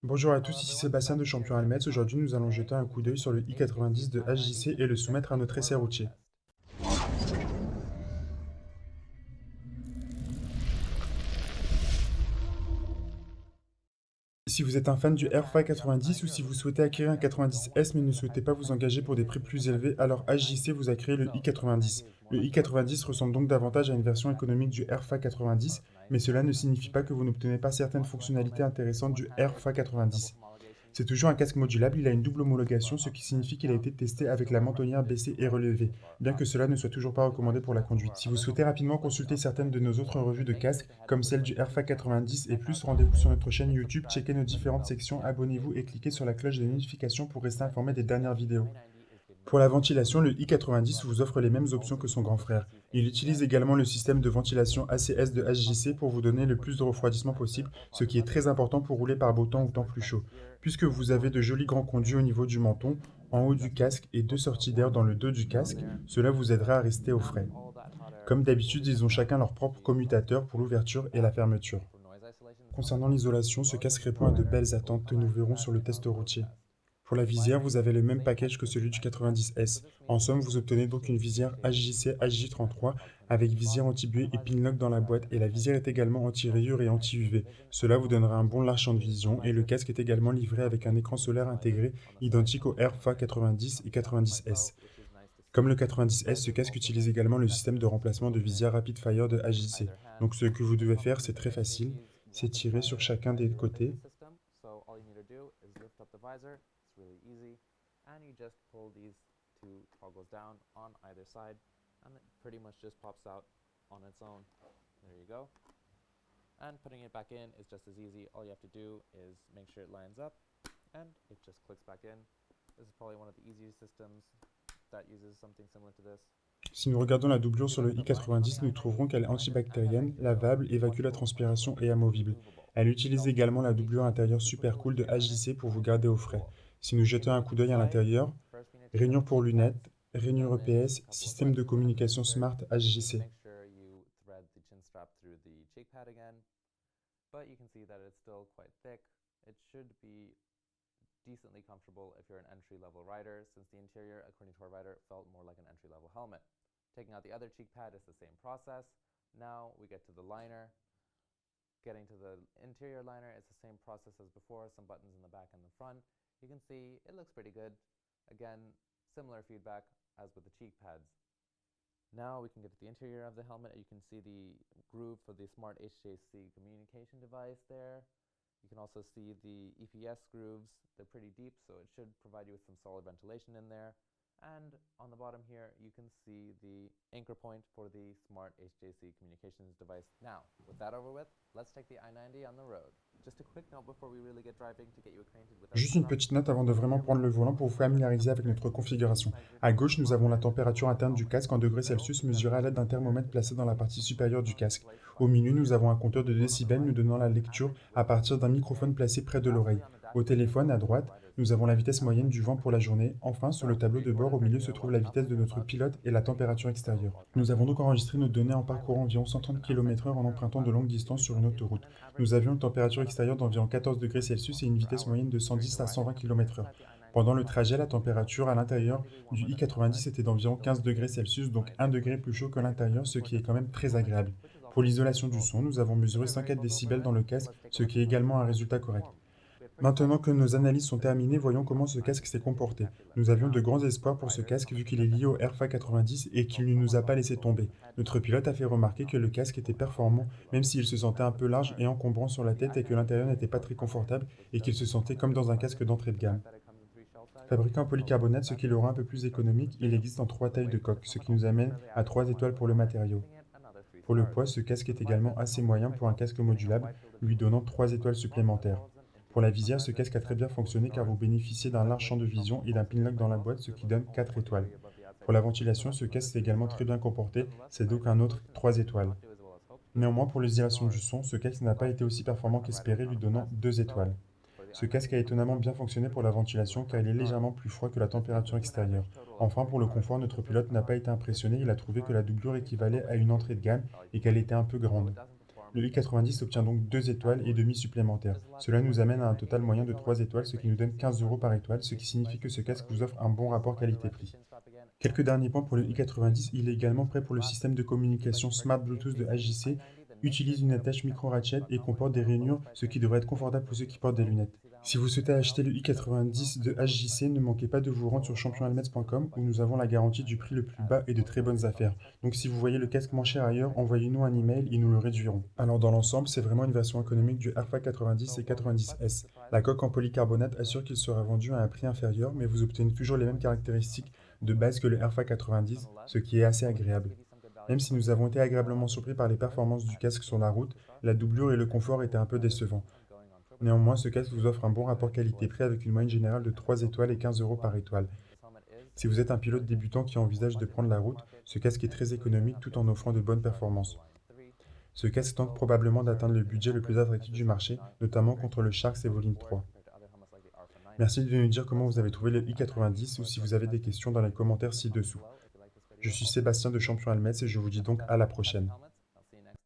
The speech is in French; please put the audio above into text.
Bonjour à tous, ici Sébastien de Champion Helmets. Aujourd'hui, nous allons jeter un coup d'œil sur le i90 de HJC et le soumettre à notre essai routier. Si vous êtes un fan du Airfly 90 ou si vous souhaitez acquérir un 90S mais ne souhaitez pas vous engager pour des prix plus élevés, alors HJC vous a créé le i90. Le i90 ressemble donc davantage à une version économique du Airfly 90, mais cela ne signifie pas que vous n'obtenez pas certaines fonctionnalités intéressantes du Airfly 90. C'est toujours un casque modulable, il a une double homologation, ce qui signifie qu'il a été testé avec la mentonnière baissée et relevée, bien que cela ne soit toujours pas recommandé pour la conduite. Si vous souhaitez rapidement consulter certaines de nos autres revues de casques, comme celle du Airfa 90 et plus, rendez-vous sur notre chaîne YouTube, checkez nos différentes sections, abonnez-vous et cliquez sur la cloche des notifications pour rester informé des dernières vidéos. Pour la ventilation, le i90 vous offre les mêmes options que son grand frère. Il utilise également le système de ventilation ACS de HJC pour vous donner le plus de refroidissement possible, ce qui est très important pour rouler par beau temps ou temps plus chaud. Puisque vous avez de jolis grands conduits au niveau du menton, en haut du casque et deux sorties d'air dans le dos du casque, cela vous aidera à rester au frais. Comme d'habitude, ils ont chacun leur propre commutateur pour l'ouverture et la fermeture. Concernant l'isolation, ce casque répond à de belles attentes que nous verrons sur le test routier. Pour la visière, vous avez le même package que celui du 90S. En somme, vous obtenez donc une visière HJC HJ33 avec visière anti-buée et pinlock dans la boîte et la visière est également anti-rayures et anti-UV. Cela vous donnera un bon large champ de vision et le casque est également livré avec un écran solaire intégré identique au AirFA 90 et 90S. Comme le 90S, ce casque utilise également le système de remplacement de visière Rapid Fire de HJC. Donc ce que vous devez faire, c'est très facile, c'est tirer sur chacun des côtés. And putting it back in is just as easy. All you have to do is make sure it lines up and it just clicks back in. This is probably one of the easiest systems that uses something similar to this. Si nous regardons la doublure sur le i90, nous trouverons qu'elle est antibactérienne, lavable, évacue la transpiration et amovible. Elle utilise également la doublure intérieure super cool de HJC pour vous garder au frais. Si nous jetons un coup d'œil à l'intérieur, rainure pour lunettes, rainure EPS, système de communication smart HJC. But you can see that it's still quite thick. It should be decently comfortable if you're an entry-level rider, since the interior, according to our rider, felt more like an entry-level helmet. Taking out the other cheek pad is the same process. Now we get to the liner. Getting to the interior liner, it's the same process as before, some buttons in the back and the front. You can see it looks pretty good. Again, similar feedback as with the cheek pads. Now we can get to the interior of the helmet. You can see the groove for the smart HJC communication device there. You can also see the EPS grooves. They're pretty deep, so it should provide you with some solid ventilation in there. And on the bottom here, you can see the anchor point for the smart HJC communications device. Now, with that over with, let's take the i90 on the road. Just a quick note before we really get driving to get you acquainted with our Juste une setup. petite note avant de vraiment prendre le volant pour vous familiariser avec notre configuration. À gauche, nous avons la température interne du casque en degrés Celsius mesurée à l'aide d'un thermomètre placé dans la partie supérieure du casque. Au milieu, nous avons un compteur de décibels nous donnant la lecture à partir d'un microphone placé près de l'oreille. Au téléphone, à droite, nous avons la vitesse moyenne du vent pour la journée. Enfin, sur le tableau de bord, au milieu se trouve la vitesse de notre pilote et la température extérieure. Nous avons donc enregistré nos données en parcourant environ 130 km/h en empruntant de longues distances sur une autoroute. Nous avions une température extérieure d'environ 14 degrés Celsius et une vitesse moyenne de 110 à 120 km/h. Pendant le trajet, la température à l'intérieur du i90 était d'environ 15 degrés Celsius, donc 1 degré plus chaud que l'intérieur, ce qui est quand même très agréable. Pour l'isolation du son, nous avons mesuré 104 décibels dans le casque, ce qui est également un résultat correct. Maintenant que nos analyses sont terminées, voyons comment ce casque s'est comporté. Nous avions de grands espoirs pour ce casque vu qu'il est lié au Airfa 90 et qu'il ne nous a pas laissé tomber. Notre pilote a fait remarquer que le casque était performant, même s'il se sentait un peu large et encombrant sur la tête et que l'intérieur n'était pas très confortable et qu'il se sentait comme dans un casque d'entrée de gamme. Fabriqué en polycarbonate, ce qui le rend un peu plus économique, il existe en 3 tailles de coque, ce qui nous amène à 3 étoiles pour le matériau. Pour le poids, ce casque est également assez moyen pour un casque modulable, lui donnant 3 étoiles supplémentaires. Pour la visière, ce casque a très bien fonctionné car vous bénéficiez d'un large champ de vision et d'un pinlock dans la boîte, ce qui donne 4 étoiles. Pour la ventilation, ce casque s'est également très bien comporté, c'est donc un autre 3 étoiles. Néanmoins, pour l'isolation du son, ce casque n'a pas été aussi performant qu'espéré, lui donnant 2 étoiles. Ce casque a étonnamment bien fonctionné pour la ventilation car il est légèrement plus froid que la température extérieure. Enfin, pour le confort, notre pilote n'a pas été impressionné, il a trouvé que la doublure équivalait à une entrée de gamme et qu'elle était un peu grande. Le i90 obtient donc 2 étoiles et demie supplémentaires. Cela nous amène à un total moyen de 3 étoiles, ce qui nous donne 15 € par étoile, ce qui signifie que ce casque vous offre un bon rapport qualité-prix. Quelques derniers points pour le i90, il est également prêt pour le système de communication Smart Bluetooth de HJC, utilise une attache micro-ratchet et comporte des rainures, ce qui devrait être confortable pour ceux qui portent des lunettes. Si vous souhaitez acheter le i90 de HJC, ne manquez pas de vous rendre sur championhelmets.com où nous avons la garantie du prix le plus bas et de très bonnes affaires. Donc si vous voyez le casque moins cher ailleurs, envoyez-nous un email et nous le réduirons. Alors dans l'ensemble, c'est vraiment une version économique du Airfrag 90 et 90S. La coque en polycarbonate assure qu'il sera vendu à un prix inférieur, mais vous obtenez toujours les mêmes caractéristiques de base que le Airfrag 90, ce qui est assez agréable. Même si nous avons été agréablement surpris par les performances du casque sur la route, la doublure et le confort étaient un peu décevants. Néanmoins, ce casque vous offre un bon rapport qualité-prix avec une moyenne générale de 3 étoiles et 15 € par étoile. Si vous êtes un pilote débutant qui envisage de prendre la route, ce casque est très économique tout en offrant de bonnes performances. Ce casque tente probablement d'atteindre le budget le plus attractif du marché, notamment contre le Shark Evolyn 3. Merci de nous dire comment vous avez trouvé le i90 ou si vous avez des questions dans les commentaires ci-dessous. Je suis Sébastien de Champion Helmets et je vous dis donc à la prochaine.